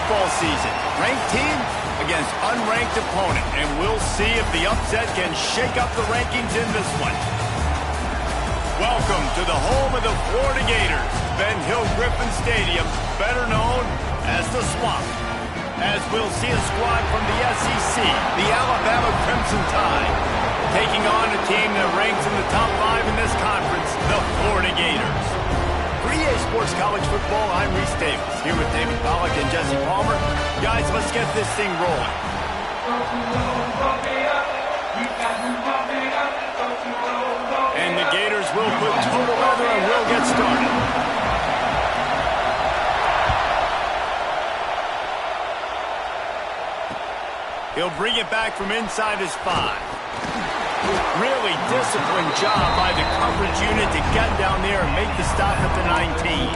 football season. Ranked team against unranked opponent, and we'll see if the upset can shake up the rankings in this one. Welcome to the home of the Florida Gators, Ben Hill Griffin Stadium, better known as the Swamp. As we'll see a squad from the SEC, the Alabama Crimson Tide, taking on a team that ranks in the top 5 in this conference, the Florida Gators. For EA Sports College Football, I'm Reese Davis, here with David Pollack and Jesse Palmer. Guys, let's get this thing rolling. And the Gators will put total weather and we'll get started. He'll bring it back from inside his 5. Really disciplined job by the coverage unit to get down there and make the stop at the 19.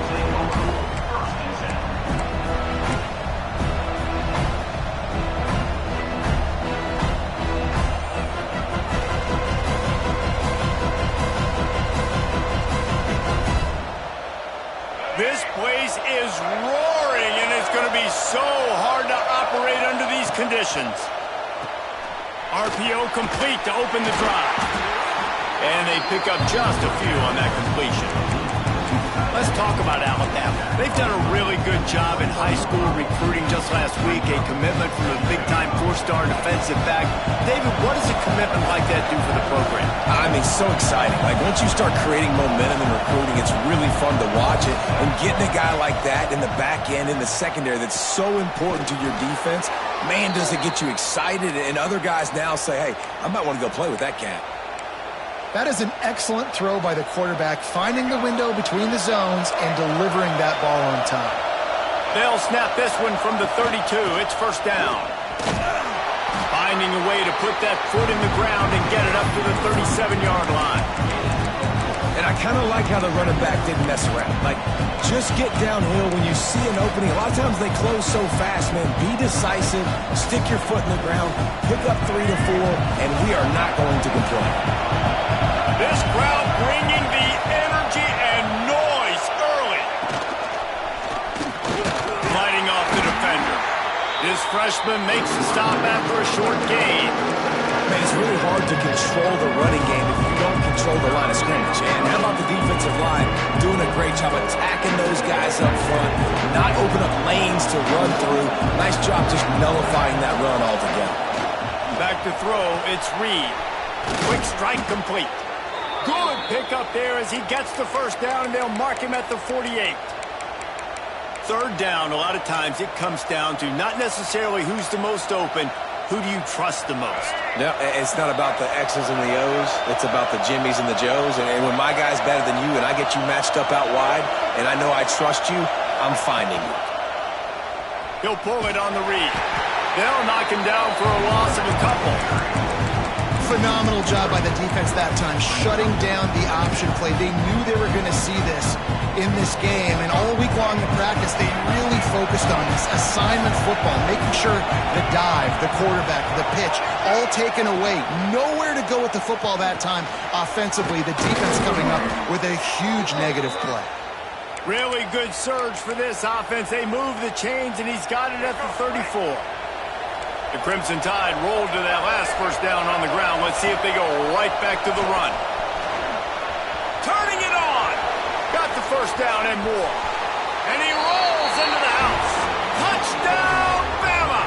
This place is roaring, and it's going to be so hard to operate under these conditions. RPO complete to open the drive. And they pick up just a few on that completion. Let's talk about Alabama. They've done a really good job in high school recruiting just last week, a commitment from a big-time 4-star defensive back. David, what does a commitment like that do for the program? I mean, so exciting. Like, once you start creating momentum in recruiting, it's really fun to watch it. And getting a guy like that in the back end, in the secondary, that's so important to your defense, man, does it get you excited. And other guys now say, hey, I might want to go play with that cat. That is an excellent throw by the quarterback, finding the window between the zones and delivering that ball on time. They'll snap this one from the 32. It's first down. Finding a way to put that foot in the ground and get it up to the 37-yard line. And I kind of like how the running back didn't mess around. Like, just get downhill when you see an opening. A lot of times they close so fast, man. Be decisive, stick your foot in the ground, pick up 3 to 4, and we are not going to complain. This crowd bringing the energy and noise early. Lighting off the defender. This freshman makes the stop after a short gain. Man, it's really hard to control the running game if you don't control the line of scrimmage. And how about the defensive line doing a great job attacking those guys up front, not open up lanes to run through. Nice job just nullifying that run altogether. Back to throw, it's Reed. Quick strike complete. Good pickup there as he gets the first down, and they'll mark him at the 48. Third down, a lot of times it comes down to not necessarily who's the most open, who do you trust the most? No, it's not about the X's and the O's. It's about the Jimmys and the Joes. And when my guy's better than you and I get you matched up out wide and I know I trust you, I'm finding you. He'll pull it on the read. They'll knock him down for a loss of a couple. Phenomenal job by the defense that time, shutting down the option play. They knew they were going to see this in this game, and all week long in practice, they really focused on this assignment football, making sure the dive, the quarterback, the pitch, all taken away. Nowhere to go with the football that time offensively. The defense coming up with a huge negative play. Really good surge for this offense. They move the chains, and he's got it at the 34. The Crimson Tide rolled to that last first down on the ground. Let's see if they go right back to the run. Turning it on. Got the first down and more. And he rolls into the house. Touchdown, Bama!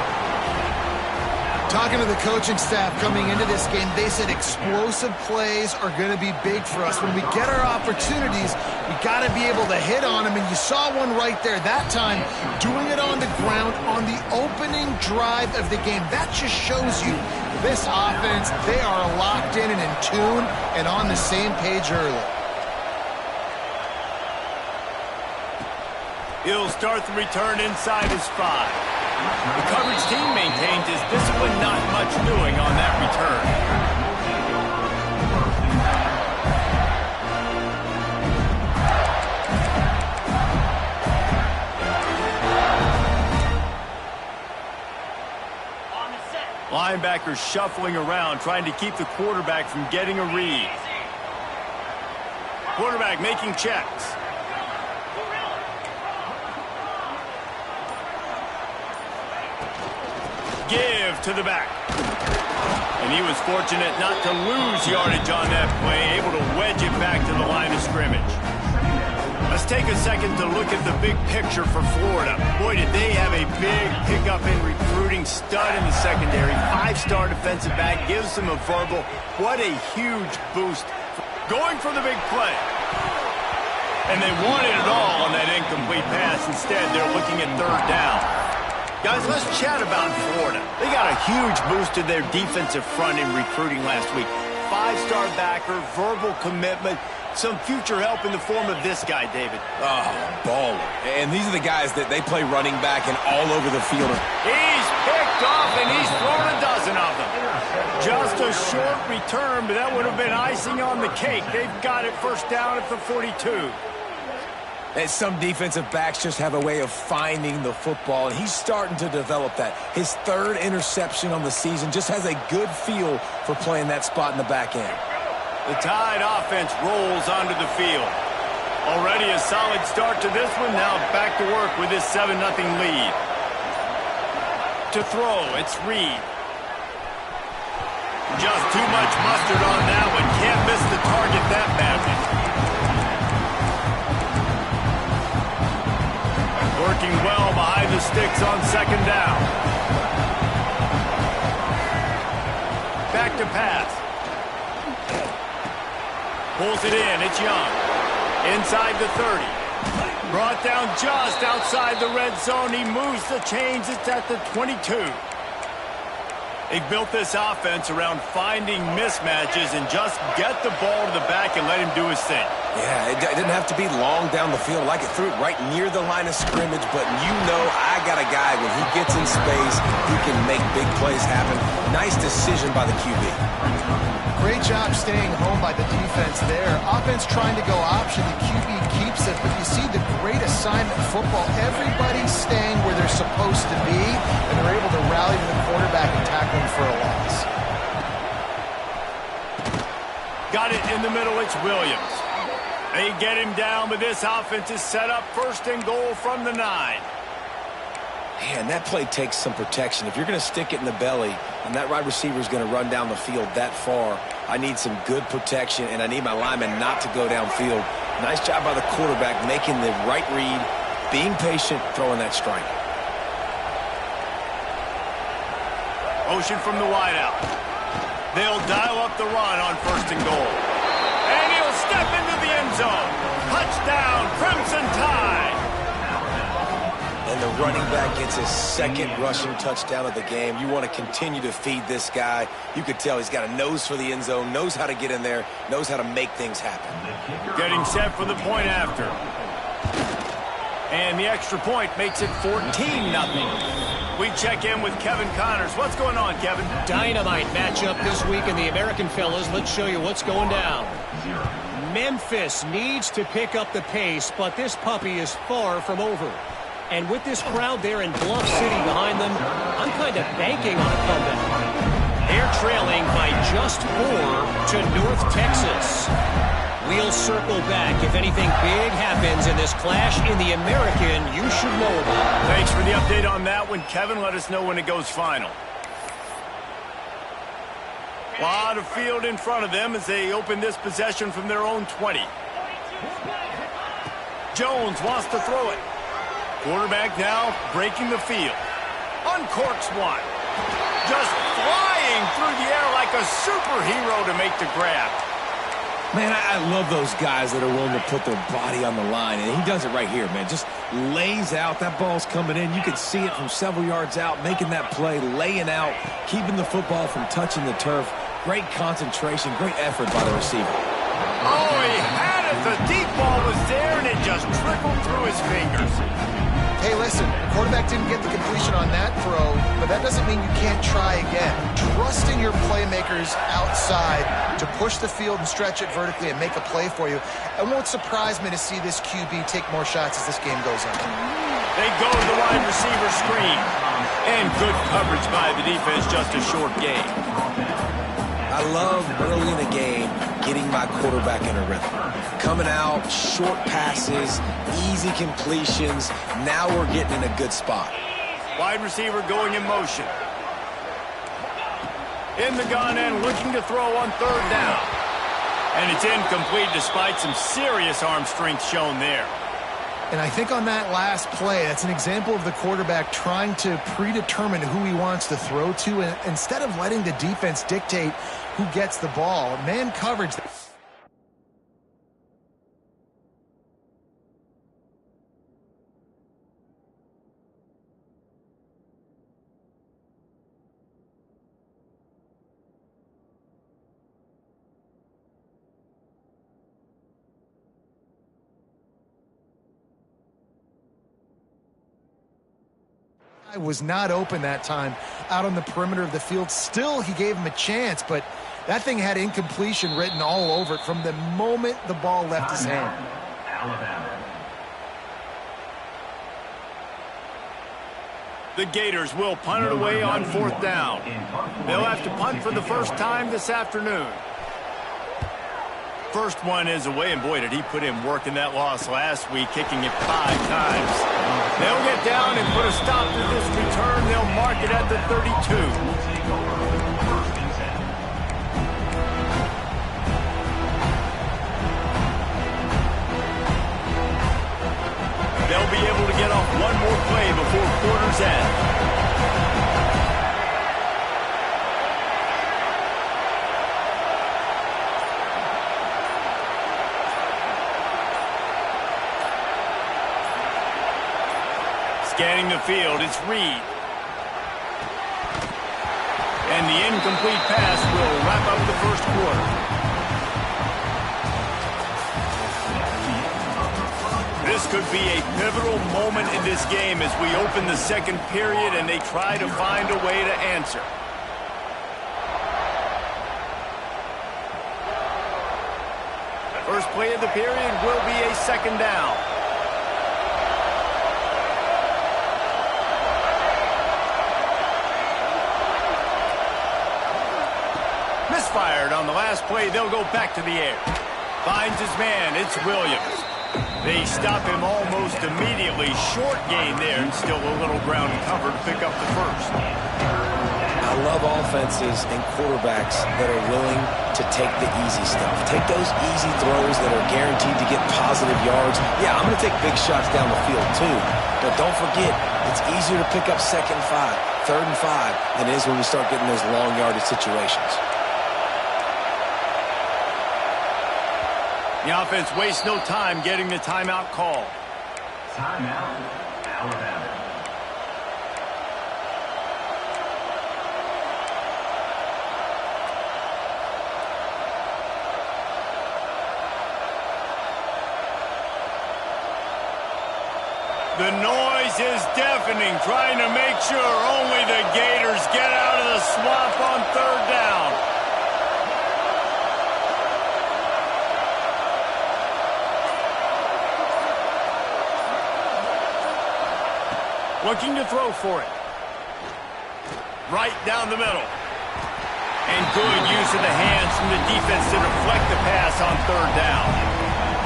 Talking to the coaching staff coming into this game, they said explosive plays are going to be big for us. When we get our opportunities, we got to be able to hit on them, and you saw one right there that time, doing it on the ground on the opening drive of the game. That just shows you this offense, they are locked in and in tune and on the same page early. He'll start the return inside his 5. The coverage team maintains his discipline, not much doing on that return. Linebackers shuffling around, trying to keep the quarterback from getting a read. Quarterback making checks. Give to the back. And he was fortunate not to lose yardage on that play, able to wedge it back to the line of scrimmage. Let's take a second to look at the big picture for Florida. Boy, did they have a big pickup in recruiting. Stud in the secondary. 5-star defensive back. Gives them a verbal. What a huge boost. Going for the big play. And they wanted it all on that incomplete pass. Instead, they're looking at 3rd down. Guys, let's chat about Florida. They got a huge boost to their defensive front in recruiting last week. 5-star backer, verbal commitment, some future help in the form of this guy, David. Oh, baller. And these are the guys that they play running back and all over the field. He's picked off, and he's thrown a dozen of them. Just a short return, but that would have been icing on the cake. They've got it 1st down at the 42. And some defensive backs just have a way of finding the football, and he's starting to develop that. His 3rd interception on the season, just has a good feel for playing that spot in the back end. The Tide offense rolls onto the field. Already a solid start to this one. Now back to work with this 7-0 lead. To throw, it's Reed. Just too much mustard on that one. Can't miss the target that badly. Working well behind the sticks on 2nd down. Back to pass. Pulls it in. It's Young. Inside the 30. Brought down just outside the red zone. He moves the chains. It's at the 22. They built this offense around finding mismatches and just get the ball to the back and let him do his thing. Yeah, it didn't have to be long down the field. Like it threw it right near the line of scrimmage, but you know I got a guy, when he gets in space, he can make big plays happen. Nice decision by the QB. Great job staying home by the defense there. Offense trying to go option. The QB keeps it, but you see the great assignment football. Everybody's staying where they're supposed to be, and they're able to rally to the quarterback and tackle him for a loss. Got it in the middle. It's Williams. They get him down, but this offense is set up 1st and goal from the 9. Man, that play takes some protection. If you're going to stick it in the belly and that wide receiver is going to run down the field that far, I need some good protection, and I need my lineman not to go downfield. Nice job by the quarterback making the right read, being patient, throwing that strike. Motion from the wideout. They'll dial up the run on 1st and goal. And he'll step into the end zone. Touchdown, Crimson Tide. And the running back gets his 2nd rushing touchdown of the game. You want to continue to feed this guy. You could tell he's got a nose for the end zone, knows how to get in there, knows how to make things happen. Getting set for the point after. And the extra point makes it 14-0. We check in with Kevin Connors. What's going on, Kevin? Dynamite matchup this week in the American, fellas. Let's show you what's going down. Memphis needs to pick up the pace, but this puppy is far from over. And with this crowd there in Bluff City behind them, I'm kind of banking on a comeback. They're trailing by just 4 to North Texas. We'll circle back if anything big happens in this clash in the American you should know about. Thanks for the update on that one, Kevin. Let us know when it goes final. A lot of field in front of them as they open this possession from their own 20. Jones wants to throw it. Quarterback now breaking the field. Uncorks one. Just flying through the air like a superhero to make the grab. Man, I love those guys that are willing to put their body on the line, and he does it right here, man. Just lays out. That ball's coming in. You can see it from several yards out, making that play, laying out, keeping the football from touching the turf. Great concentration, great effort by the receiver. Oh, he had it. The deep ball was there, and it just trickled through his fingers. Hey, listen, the quarterback didn't get the completion on that throw, but that doesn't mean you can't try again. Trust in your playmakers outside to push the field and stretch it vertically and make a play for you. It won't surprise me to see this QB take more shots as this game goes on. They go to the wide receiver screen. And good coverage by the defense, just a short gain. I love early in the game getting my quarterback in a rhythm. Coming out, short passes, easy completions. Now we're getting in a good spot. Wide receiver going in motion. In the gun and looking to throw on third down. And it's incomplete despite some serious arm strength shown there. And I think on that last play, that's an example of the quarterback trying to predetermine who he wants to throw to, and instead of letting the defense dictate who gets the ball. Man coverage. Was not open that time out on the perimeter of the field. Still, he gave him a chance, but that thing had incompletion written all over it from the moment the ball left his hand. The Gators will punt it away on fourth down. They'll have to punt for the first time this afternoon. First one is away, and boy, did he put in work in that loss last week, kicking it 5 times. They'll get down and put a stop to this return. They'll mark it at the 32. They'll be able to get off one more play before quarter's end. Scanning the field, it's Reed. And the incomplete pass will wrap up the first quarter. This could be a pivotal moment in this game as we open the second period and they try to find a way to answer. The first play of the period will be a second down. Misfired on the last play. They'll go back to the air. Finds his man. It's Williams. They stop him almost immediately. Short gain there, and still a little ground cover to pick up the first. I love offenses and quarterbacks that are willing to take the easy stuff. Take those easy throws that are guaranteed to get positive yards. Yeah, I'm going to take big shots down the field too. But don't forget, it's easier to pick up second and 5, third and 5 than it is when we start getting those long yardage situations. The offense wastes no time getting the timeout call. Timeout, Alabama. The noise is deafening, trying to make sure only the Gators get out of the swamp on third down. Looking to throw for it. Right down the middle. And good use of the hands from the defense to deflect the pass on third down.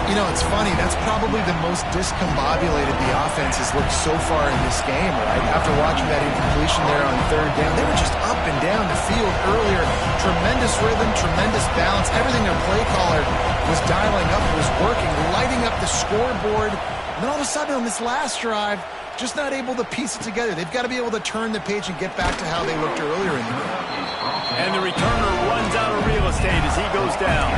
You know, it's funny. That's probably the most discombobulated the offense has looked so far in this game, right? After watching that incompletion there on third down, they were just up and down the field earlier. Tremendous rhythm, tremendous balance. Everything their play caller was dialing up was working, lighting up the scoreboard. And then all of a sudden on this last drive, just not able to piece it together. They've got to be able to turn the page and get back to how they looked earlier in the game. And the returner runs out of real estate as he goes down.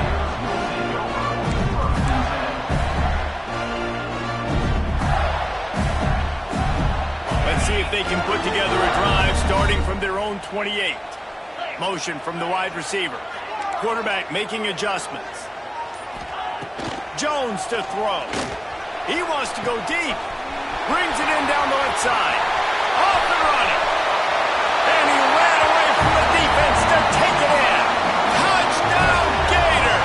Let's see if they can put together a drive starting from their own 28. Motion from the wide receiver. Quarterback making adjustments. Jones to throw. He wants to go deep. Brings it in down the left side. Off and running. And he ran away from the defense to take it in. Touchdown, Gator!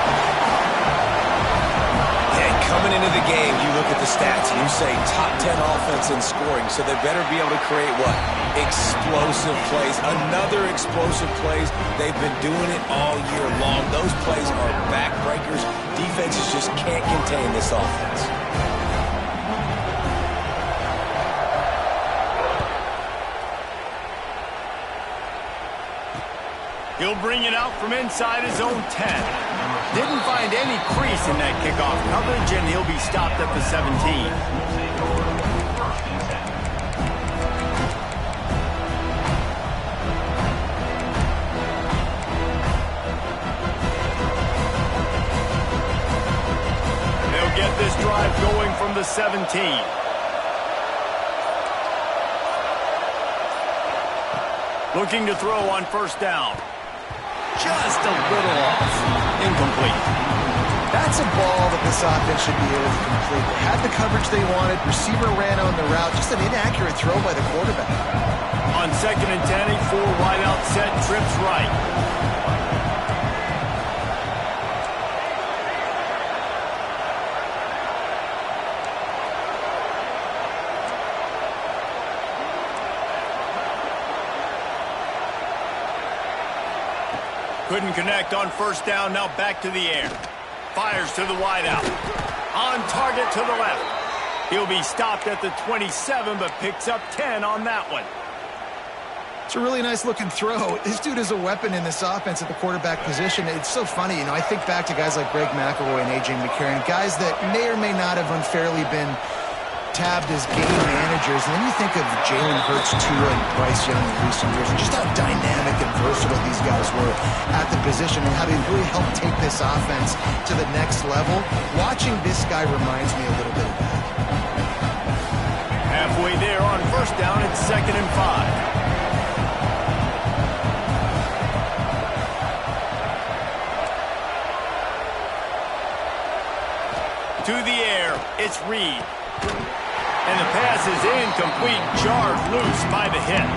And coming into the game, you look at the stats and you say top 10 offense in scoring, so they better be able to create what? Explosive plays. Another explosive plays. They've been doing it all year long. Those plays are backbreakers. Defenses just can't contain this offense. He'll bring it out from inside his own 10. Didn't find any crease in that kickoff coverage, and he'll be stopped at the 17. Get this drive going from the 17. Looking to throw on first down. Just a little off. Incomplete. That's a ball that this offense should be able to complete. They had the coverage they wanted. Receiver ran on the route. Just an inaccurate throw by the quarterback. On 2nd and 10, a 4 wide out set, trips right. Couldn't connect on first down, now back to the air. Fires to the wideout. On target to the left. He'll be stopped at the 27, but picks up 10 on that one. It's a really nice looking throw. This dude is a weapon in this offense at the quarterback position. It's so funny, you know, I think back to guys like Greg McElroy and A.J. McCarron, guys that may or may not have unfairly been tabbed as game managers, and then you think of Jalen Hurts, Tua, and Bryce Young in recent years, and just how dynamic and versatile these guys were at the position and how they really helped take this offense to the next level. Watching this guy reminds me a little bit of that. Halfway there on first down, it's 2nd and 5. To the air, it's Reed. And the pass is incomplete, jarred loose by the hit.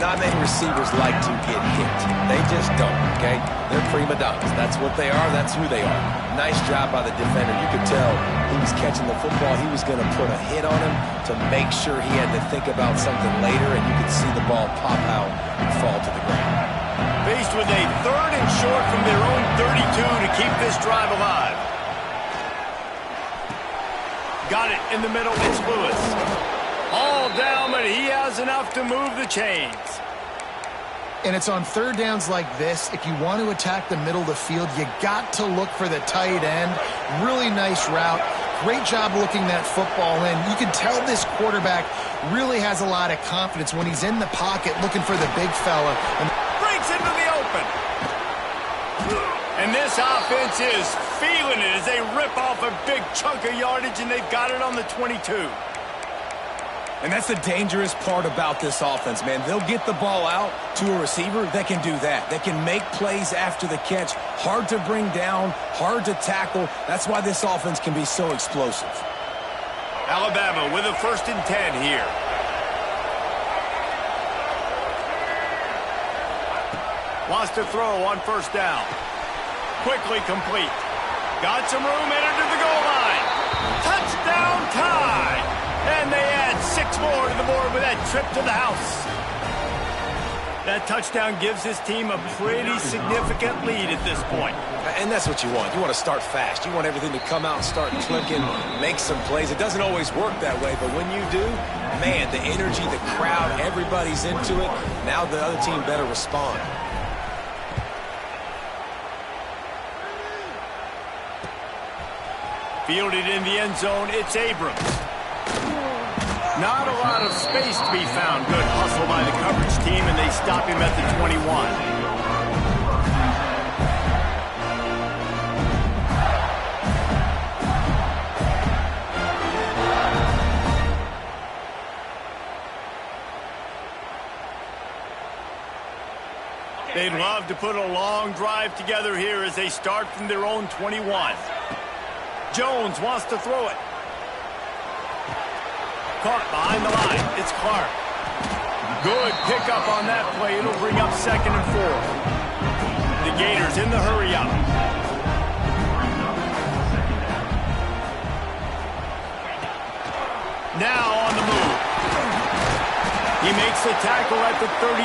Not many receivers like to get hit. They just don't, okay? They're prima donnas. That's what they are. That's who they are. Nice job by the defender. You could tell he was catching the football. He was going to put a hit on him to make sure he had to think about something later, and you could see the ball pop out and fall to the ground. Faced with a 3rd and short from their own 32 to keep this drive alive. Got it in the middle, it's Lewis. All down, but he has enough to move the chains. And it's on 3rd downs like this, if you want to attack the middle of the field, you got to look for the tight end. Really nice route. Great job looking that football in. You can tell this quarterback really has a lot of confidence when he's in the pocket looking for the big fella. And breaks into the open. And this offense is feeling it as they rip off a big chunk of yardage, and they've got it on the 22. And that's the dangerous part about this offense, man. They'll get the ball out to a receiver that can do that. That can make plays after the catch. Hard to bring down, hard to tackle. That's why this offense can be so explosive. Alabama with a 1st and 10 here. Wants to throw on first down. Quickly complete. Got some room, entered to the goal line. Touchdown tie. And they add 6 more to the board with that trip to the house. That touchdown gives his team a pretty significant lead at this point. And that's what you want. You want to start fast. You want everything to come out and start clicking, make some plays. It doesn't always work that way, but when you do, man, the energy, the crowd, everybody's into it. Now the other team better respond. Fielded in the end zone, it's Abrams. Not a lot of space to be found. Good hustle by the coverage team, and they stop him at the 21. They'd love to put a long drive together here as they start from their own 21. Jones wants to throw it. Caught behind the line. It's Clark. Good pickup on that play. It'll bring up 2nd and 4. The Gators in the hurry up. Now on the move. He makes the tackle at the 33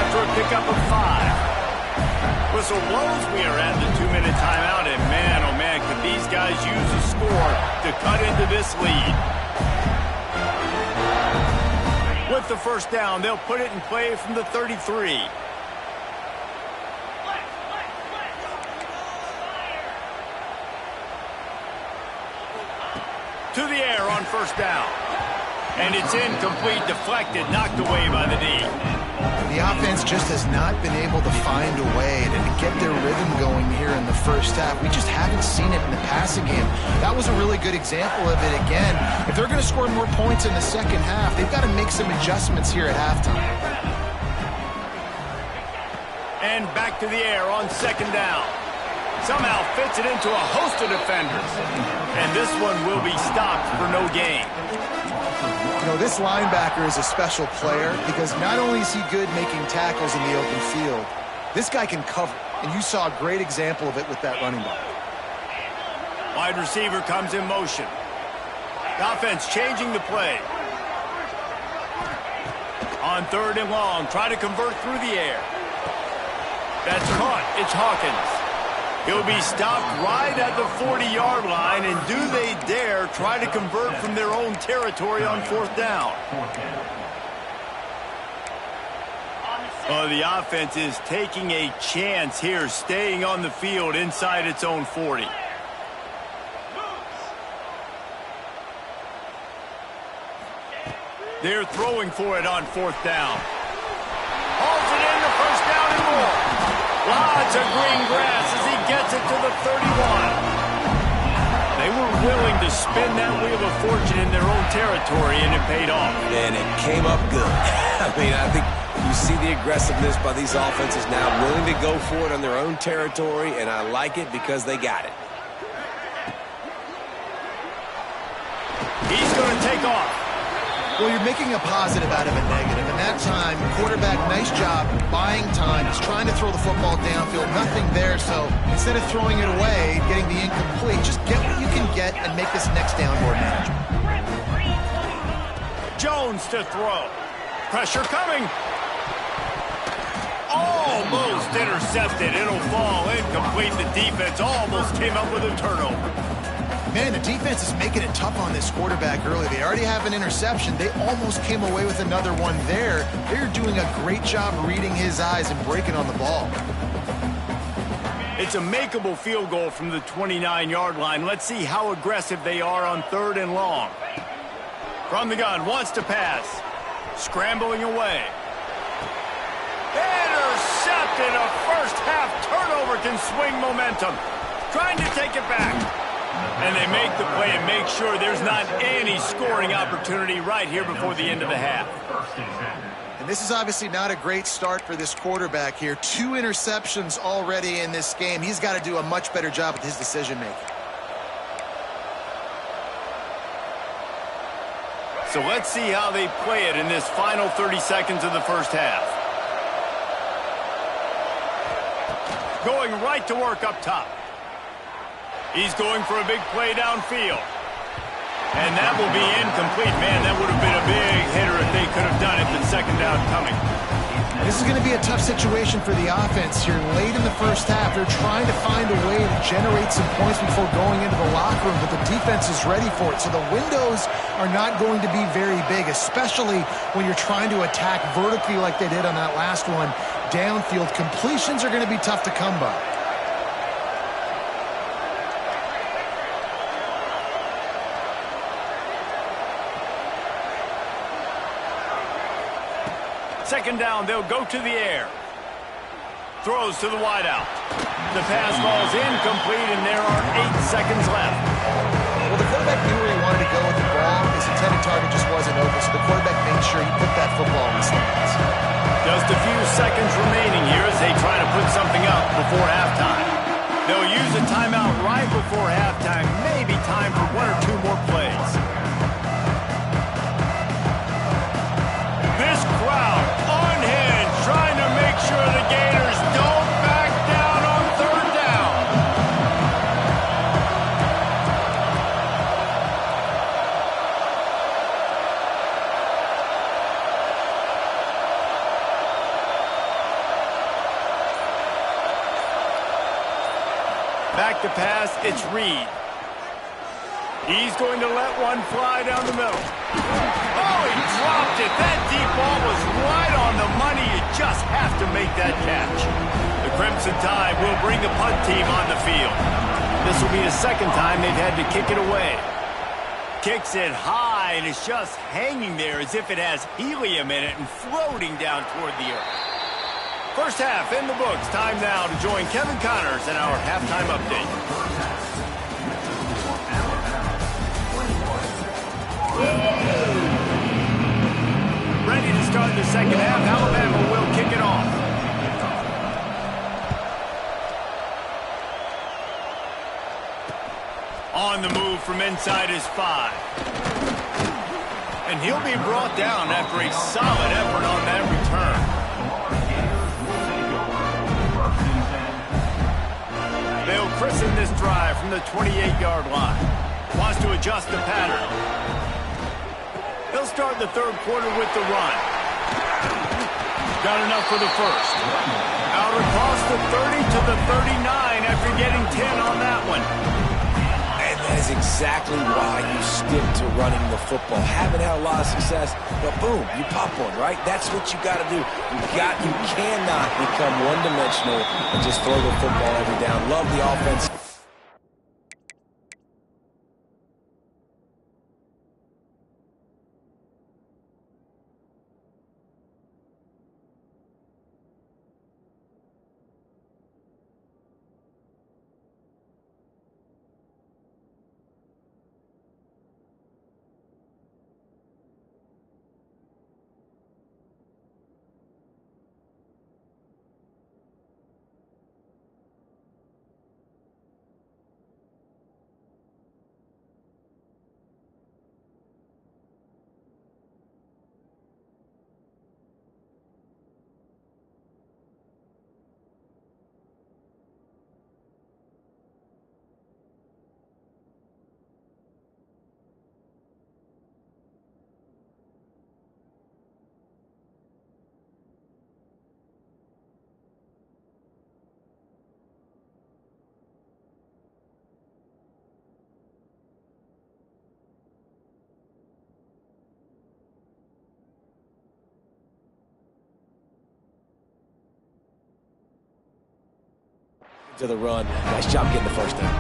after a pickup of 5. Whistle blows. We are at the 2-minute timeout, and man, oh man, could these guys use a score to cut into this lead. With the first down, they'll put it in play from the 33. to the air on first down. And it's incomplete, deflected, knocked away by the D. The offense just has not been able to find a way to get their rhythm going here in the first half. We just haven't seen it in the passing game. That was a really good example of it again. If they're going to score more points in the second half, they've got to make some adjustments here at halftime. And back to the air on second down. Somehow fits it into a host of defenders. And this one will be stopped for no gain. You know, this linebacker is a special player because not only is he good making tackles in the open field, this guy can cover. And you saw a great example of it with that running back. Wide receiver comes in motion. The offense changing the play. On third and long, try to convert through the air. That's caught. It's Hawkins. He'll be stopped right at the 40-yard line, and do they dare try to convert from their own territory on fourth down? Oh, the offense is taking a chance here, staying on the field inside its own 40. They're throwing for it on fourth down. Hauls it in the first down and more. Lots of green grass as he gets it to the 31. They were willing to spin that wheel of fortune in their own territory, and it paid off. And it came up good. I mean, I think you see the aggressiveness by these offenses now, willing to go for it on their own territory, and I like it because they got it. He's going to take off. Well, you're making a positive out of a negative. And that time, quarterback, nice job buying time. He's trying to throw the football downfield. Nothing there. So instead of throwing it away, getting the incomplete, just get what you can get and make this next down more manageable. Jones to throw. Pressure coming. Almost intercepted. It'll fall incomplete. The defense almost came up with a turnover. Man, the defense is making it tough on this quarterback early. They already have an interception. They almost came away with another one there. They're doing a great job reading his eyes and breaking on the ball. It's a makeable field goal from the 29-yard line. Let's see how aggressive they are on third and long. From the gun, wants to pass. Scrambling away. Intercepted. A first-half turnover can swing momentum. Trying to take it back. And they make the play and make sure there's not any scoring opportunity right here before the end of the half. And this is obviously not a great start for this quarterback here. 2 interceptions already in this game. He's got to do a much better job with his decision-making. So let's see how they play it in this final 30 seconds of the first half. Going right to work up top. He's going for a big play downfield. And that will be incomplete. Man, that would have been a big hitter if they could have done it. The second down coming. This is going to be a tough situation for the offense here. Late in the first half, they're trying to find a way to generate some points before going into the locker room, but the defense is ready for it. So the windows are not going to be very big, especially when you're trying to attack vertically like they did on that last one. Downfield completions are going to be tough to come by. Second down, they'll go to the air. Throws to the wideout. The pass falls incomplete, and there are 8 seconds left. Well, the quarterback knew where he wanted to go with the ball. His intended target just wasn't open, so the quarterback made sure he put that football in the stands. Just a few seconds remaining here as they try to put something up before halftime. They'll use a timeout right before halftime. Maybe time for 1 or 2 more plays. This crowd unhinged, trying to make sure the Gators don't back down on third down. Back to pass, it's Reed. He's going to let one fly down the middle. Oh, he dropped it. That deep ball was right on the money. You just have to make that catch. The Crimson Tide will bring the punt team on the field. This will be the second time they've had to kick it away. kicks it high, and it's just hanging there as if it has helium in it and floating down toward the earth. First half in the books. Time now to join Kevin Connors in our halftime update. Ready to start the second half. Alabama will kick it off. On the move from inside his 5. And he'll be brought down after a solid effort on that return. They'll christen this drive from the 28-yard line. Wants to adjust the pattern. He'll start the third quarter with the run. Got enough for the first. Out across the 30 to the 39 after getting 10 on that one. That is exactly why you stick to running the football. Haven't had a lot of success, but boom, you pop one, right? That's what you got to do. You cannot become one-dimensional and just throw the football every down. Love the offense. To the run. Nice job getting the first down.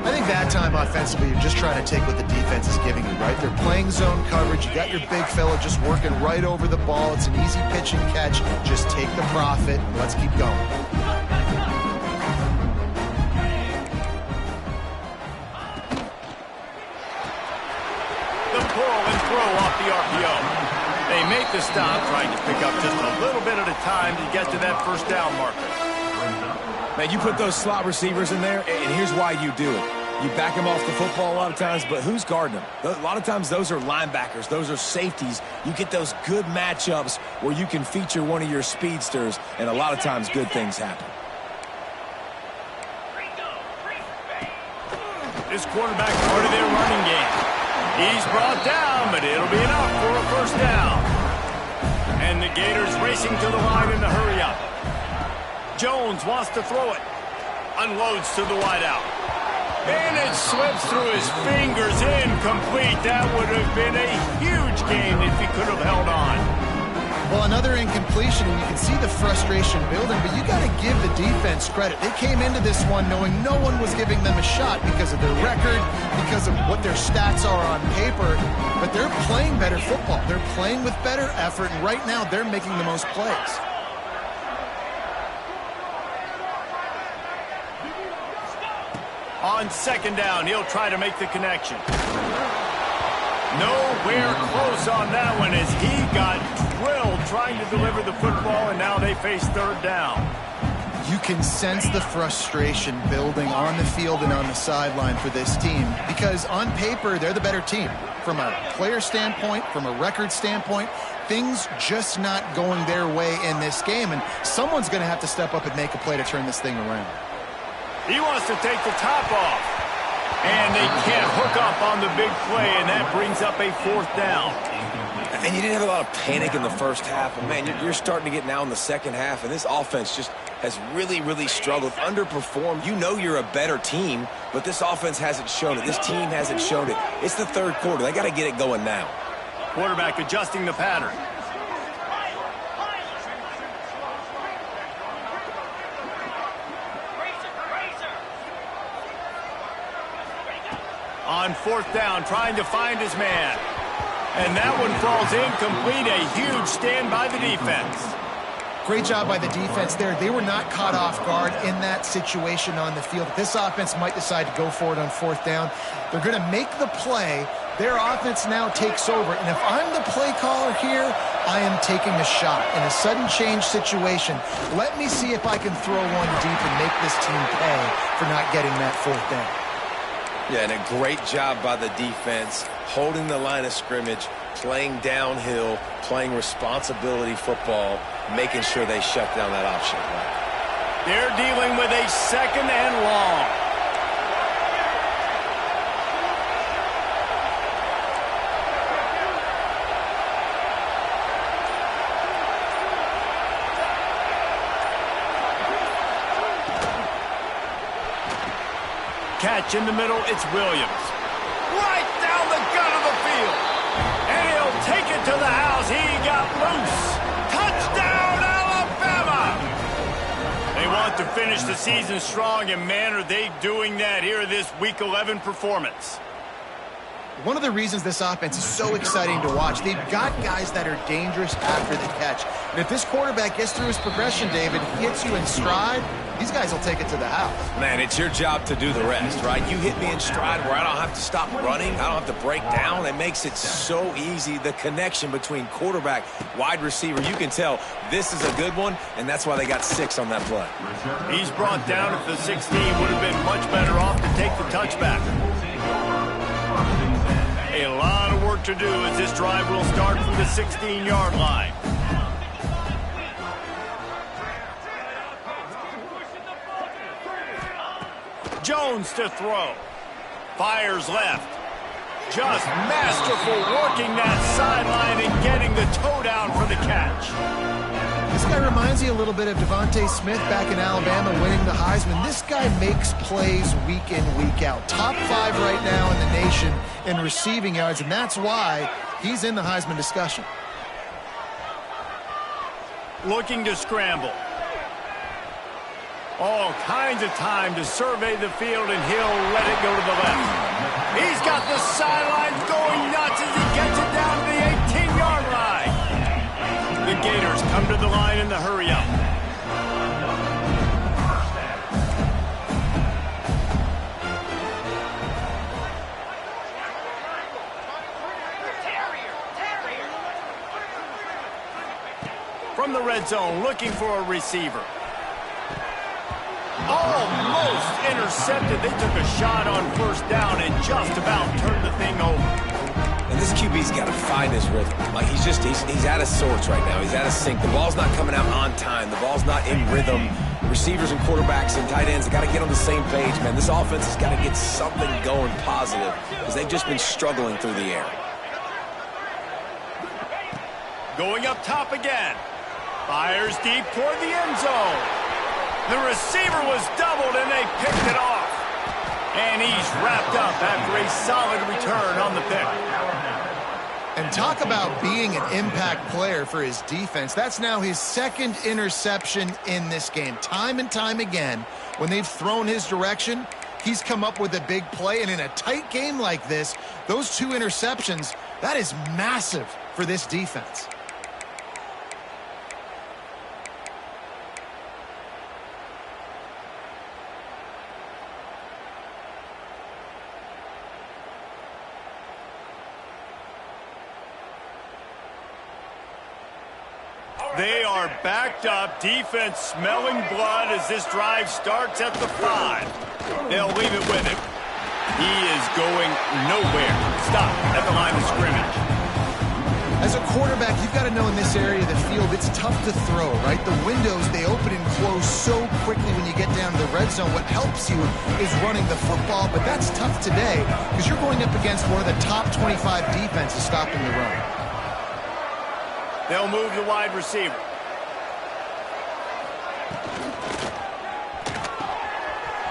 I think that time offensively, you're just trying to take what the defense is giving you, right? They're playing zone coverage. You got your big fella just working right over the ball. It's an easy pitch and catch. Just take the profit. Let's keep going. The pull and throw off the RPO. They make the stop, trying to pick up just a little bit at a time to get to that first down marker. Man, you put those slot receivers in there, and here's why you do it. You back them off the football a lot of times, but who's guarding them? A lot of times those are linebackers. Those are safeties. You get those good matchups where you can feature one of your speedsters, and a lot of times good things happen. This quarterback part of their running game. He's brought down, but it'll be enough for a first down. And the Gators racing to the line in the hurry-up. Jones wants to throw it. Unloads to the wideout. And it slips through his fingers. Incomplete. That would have been a huge gain if he could have held on. Well, another incompletion, and you can see the frustration building, but you got to give the defense credit. They came into this one knowing no one was giving them a shot because of their record, because of what their stats are on paper, but they're playing better football. They're playing with better effort, and right now they're making the most plays. On second down, he'll try to make the connection. Nowhere close on that one as he got drilled trying to deliver the football, and now they face third down. You can sense the frustration building on the field and on the sideline for this team because on paper, they're the better team. From a player standpoint, from a record standpoint, things just not going their way in this game, and someone's going to have to step up and make a play to turn this thing around. He wants to take the top off. And they can't hook up on the big play, and that brings up a fourth down. And you didn't have a lot of panic in the first half, but man, you're starting to get now in the second half, and this offense just has really, really struggled, underperformed. You know you're a better team, but this offense hasn't shown it. This team hasn't shown it. It's the third quarter. They got to get it going now. Quarterback adjusting the pattern. On fourth down, trying to find his man. And that one falls incomplete. A huge stand by the defense. Great job by the defense there. They were not caught off guard in that situation on the field. This offense might decide to go for it on fourth down. They're going to make the play. Their offense now takes over. And if I'm the play caller here, I am taking a shot. In a sudden change situation, let me see if I can throw one deep and make this team pay for not getting that fourth down. Yeah, and a great job by the defense, holding the line of scrimmage, playing downhill, playing responsibility football, making sure they shut down that option. They're dealing with a second and long. Catch in the middle, it's Williams. Right down the gut of the field. And he'll take it to the house. He got loose. Touchdown, Alabama! They want to finish the season strong, and man, are they doing that here in this Week 11 performance. One of the reasons this offense is so exciting to watch, they've got guys that are dangerous after the catch. And if this quarterback gets through his progression, David, he hits you in stride, these guys will take it to the house. Man, it's your job to do the rest, right? You hit me in stride where I don't have to stop running. I don't have to break down. It makes it so easy. The connection between quarterback, wide receiver, you can tell this is a good one, and that's why they got 6 on that play. He's brought down at the 16. Would have been much better off to take the touchback. A lot of work to do as this drive will start from the 16-yard line. Jones to throw. Fires left. Just masterful working that sideline and getting the toe down for the catch. This guy reminds you a little bit of Devontae Smith back in Alabama winning the Heisman. This guy makes plays week in, week out. Top 5 right now in the nation in receiving yards, and that's why he's in the Heisman discussion. Looking to scramble. All kinds of time to survey the field, and he'll let it go to the left. He's got the sideline going nuts as he gets it down to the 18-yard line. The Gators come to the line in the hurry-up. From the red zone, looking for a receiver. Almost intercepted. They took a shot on first down and just about turned the thing over. And this QB's got to find his rhythm. Like he's out of sorts right now. He's out of sync. The ball's not coming out on time. The ball's not in rhythm. Receivers and quarterbacks and tight ends have got to get on the same page, man. This offense has got to get something going positive because they've just been struggling through the air. Going up top again. Fires deep toward the end zone. The receiver was doubled, and they picked it off. And he's wrapped up after a solid return on the pick. And talk about being an impact player for his defense. That's now his 2nd interception in this game. Time and time again, when they've thrown his direction, he's come up with a big play. And in a tight game like this, those 2 interceptions, that is massive for this defense. They are backed up, defense smelling blood as this drive starts at the 5. They'll leave it with him. He is going nowhere. Stop at the line of scrimmage. As a quarterback, you've got to know in this area of the field, it's tough to throw, right? The windows, they open and close so quickly when you get down to the red zone. What helps you is running the football, but that's tough today because you're going up against one of the top 25 defenses stopping the run. They'll move the wide receiver.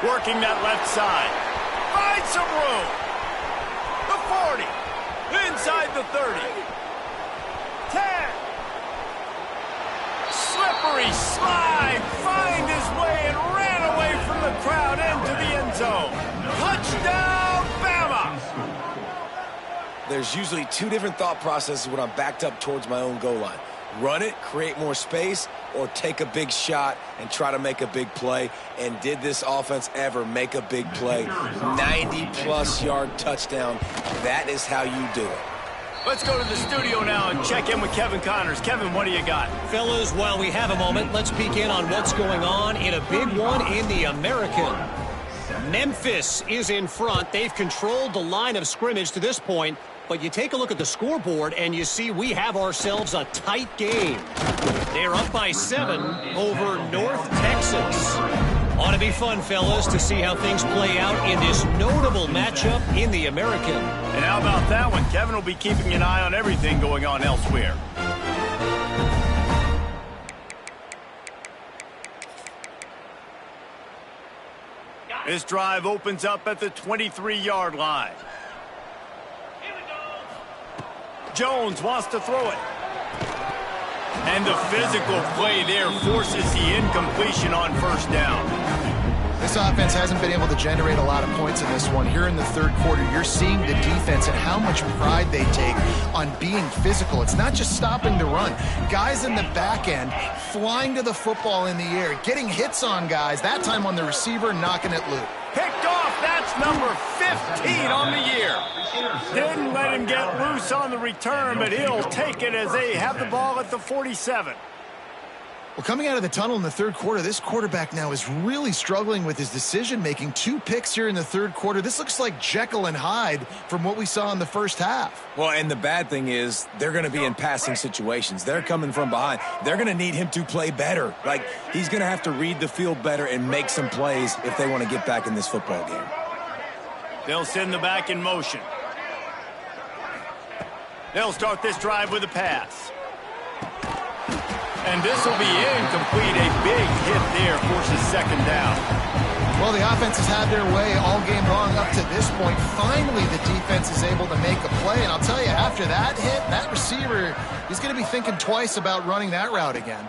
Working that left side. Find some room. The 40. Inside the 30. 10. Slippery slide. Find his way and ran away from the crowd into the end zone. Touchdown, Bama. There's usually two different thought processes when I'm backed up towards my own goal line. Run it, create more space, or take a big shot and try to make a big play. And did this offense ever make a big play? 90-plus yard touchdown. That is how you do it. Let's go to the studio now and check in with Kevin Connors. Kevin, what do you got? Fellas, while we have a moment, let's peek in on what's going on in a big one in the American. Memphis is in front. They've controlled the line of scrimmage to this point, but you take a look at the scoreboard and you see we have ourselves a tight game. They're up by 7 over North Texas. Ought to be fun, fellas, to see how things play out in this notable matchup in the American. And how about that one? Kevin will be keeping an eye on everything going on elsewhere. This drive opens up at the 23-yard line. Jones wants to throw it. And the physical play there forces the incompletion on first down. This offense hasn't been able to generate a lot of points in this one. Here in the third quarter, you're seeing the defense and how much pride they take on being physical. It's not just stopping the run. Guys in the back end flying to the football in the air, getting hits on guys, that time on the receiver, knocking it loose. Picked off. That's number 15 on the year. Didn't let him get loose on the return, but he'll take it as they have the ball at the 47. Well, coming out of the tunnel in the third quarter, this quarterback now is really struggling with his decision-making. 2 picks here in the third quarter. This looks like Jekyll and Hyde from what we saw in the first half. Well, and the bad thing is they're going to be in passing situations. They're coming from behind. They're going to need him to play better. Like, he's going to have to read the field better and make some plays if they want to get back in this football game. They'll send the back in motion. They'll start this drive with a pass. And this will be incomplete. A big hit there forces second down. Well, the offense has had their way all game long up to this point. Finally, the defense is able to make a play. And I'll tell you, after that hit, that receiver, he's going to be thinking twice about running that route again.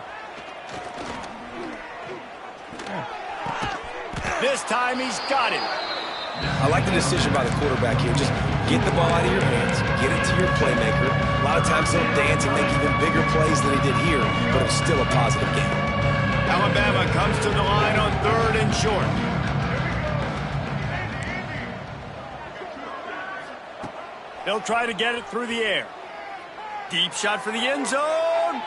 This time he's got it. I like the decision by the quarterback here. Just get the ball out of your hands, get it to your playmaker. A lot of times he'll dance and make even bigger plays than he did here, but it's still a positive game. Alabama comes to the line on 3rd and short. They'll try to get it through the air. Deep shot for the end zone.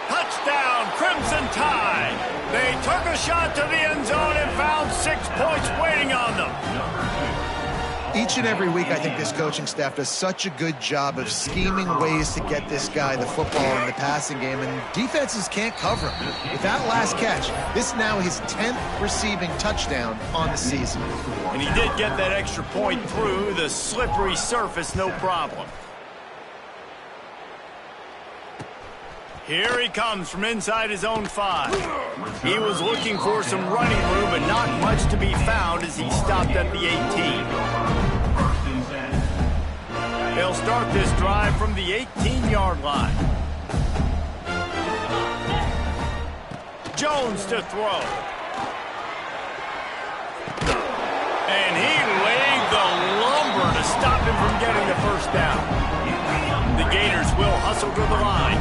Touchdown, Crimson Tide. They took a shot to the end zone and found 6 points waiting on them. Each and every week, I think this coaching staff does such a good job of scheming ways to get this guy the football in the passing game, and defenses can't cover him. With that last catch, this is now his 10th receiving touchdown on the season. And he did get that extra point through the slippery surface, no problem. Here he comes from inside his own 5. He was looking for some running room, but not much to be found as he stopped at the 18. They'll start this drive from the 18-yard line. Jones to throw. And he laid the lumber to stop him from getting the first down. The Gators will hustle to the line.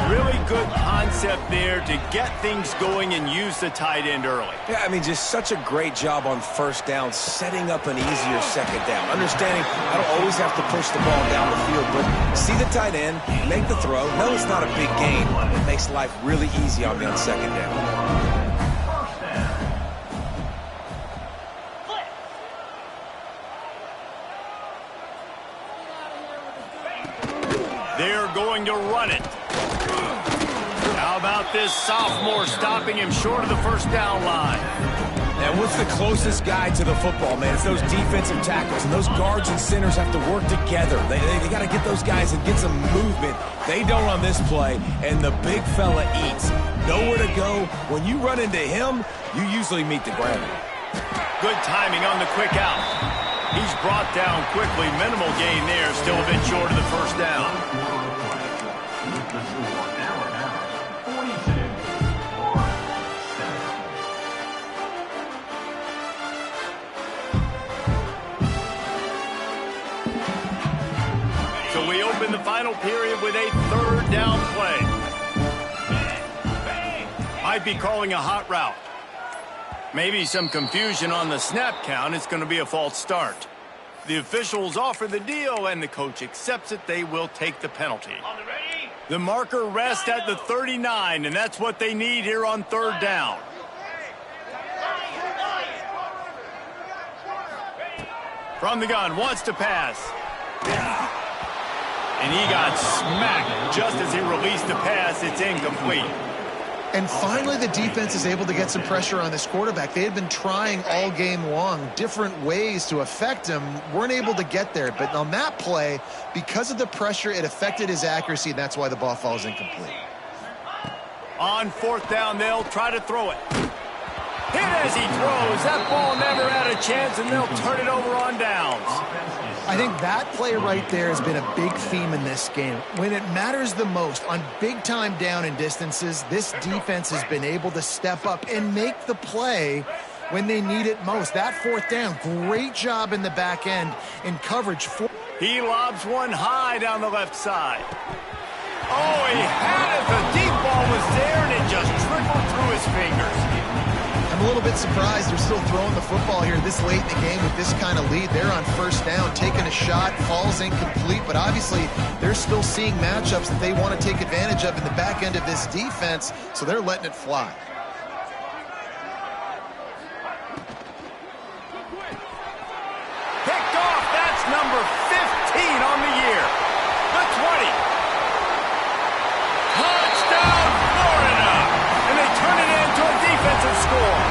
Really good concept there to get things going and use the tight end early. Yeah, I mean, just such a great job on first down, setting up an easier second down. Understanding I don't always have to push the ball down the field, but see the tight end, make the throw. No, it's not a big gain. It makes life really easy on me on second down. They're going to run it. How about this sophomore stopping him short of the first down line? And what's the closest guy to the football, man? It's those defensive tackles, and those guards and centers have to work together. They got to get those guys and get some movement. They don't on this play, and the big fella eats. Nowhere to go. When you run into him, you usually meet the ground. Good timing on the quick out. He's brought down quickly. Minimal gain there. Still a bit short of the first down. in the final period with a third down play. Might be calling a hot route. Maybe some confusion on the snap count. It's going to be a false start. The officials offer the deal, and the coach accepts it. They will take the penalty. The marker rests at the 39, and that's what they need here on third down. From the gun, wants to pass. And he got smacked just as he released the pass. It's incomplete. And finally, the defense is able to get some pressure on this quarterback. They had been trying all game long different ways to affect him. Weren't able to get there. But on that play, because of the pressure, it affected his accuracy, and that's why the ball falls incomplete. On fourth down, they'll try to throw it. Hit as he throws. That ball never had a chance, and they'll turn it over on downs. I think that play right there has been a big theme in this game. When it matters the most, on big-time down and distances, this defense has been able to step up and make the play when they need it most. That fourth down, great job in the back end in coverage. He lobs one high down the left side. Oh, he had it. The deep ball was there, and it just trickled through his fingers. I'm a little bit surprised they're still throwing the football here this late in the game with this kind of lead. They're on first down, taking a shot, falls incomplete, but obviously they're still seeing matchups that they want to take advantage of in the back end of this defense, so they're letting it fly. Picked off. That's number 15 on the year. The 20. Touchdown, Florida! And they turn it into a defensive score.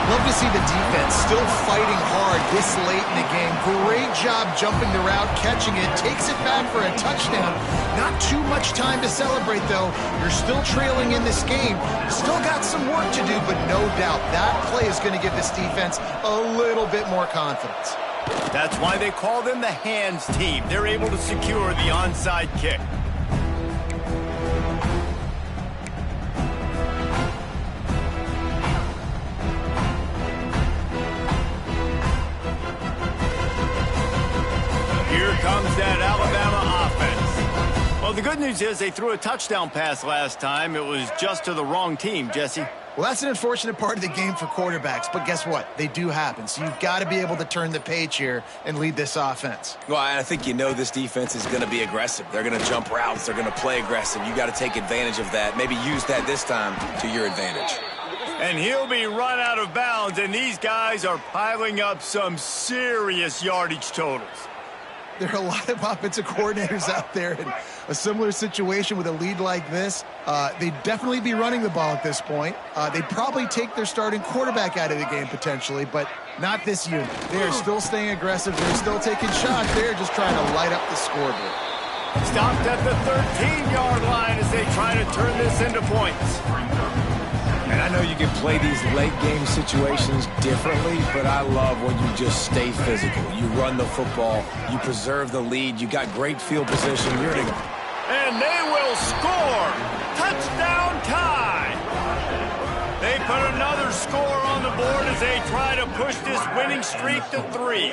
Love to see the defense still fighting hard this late in the game. Great job jumping the route, catching it, takes it back for a touchdown. Not too much time to celebrate, though. You're still trailing in this game. Still got some work to do, but no doubt that play is going to give this defense a little bit more confidence. That's why they call them the hands team. They're able to secure the onside kick. Here comes that Alabama offense. Well, the good news is they threw a touchdown pass last time. It was just to the wrong team, Jesse. Well, that's an unfortunate part of the game for quarterbacks, but guess what? They do happen, so you've got to be able to turn the page here and lead this offense. Well, I think you know this defense is going to be aggressive. They're going to jump routes. They're going to play aggressive. You got to take advantage of that. Maybe use that this time to your advantage. And he'll be run out of bounds, and these guys are piling up some serious yardage totals. There are a lot of offensive coordinators out there in a similar situation with a lead like this. They'd definitely be running the ball at this point. They'd probably take their starting quarterback out of the game potentially, but not this unit. They are still staying aggressive. They're still taking shots. They're just trying to light up the scoreboard. Stopped at the 13-yard line as they try to turn this into points. And I know you can play these late-game situations differently, but I love when you just stay physical. You run the football, you preserve the lead, you got great field position. And they will score! Touchdown tie! They put another score on the board as they try to push this winning streak to 3.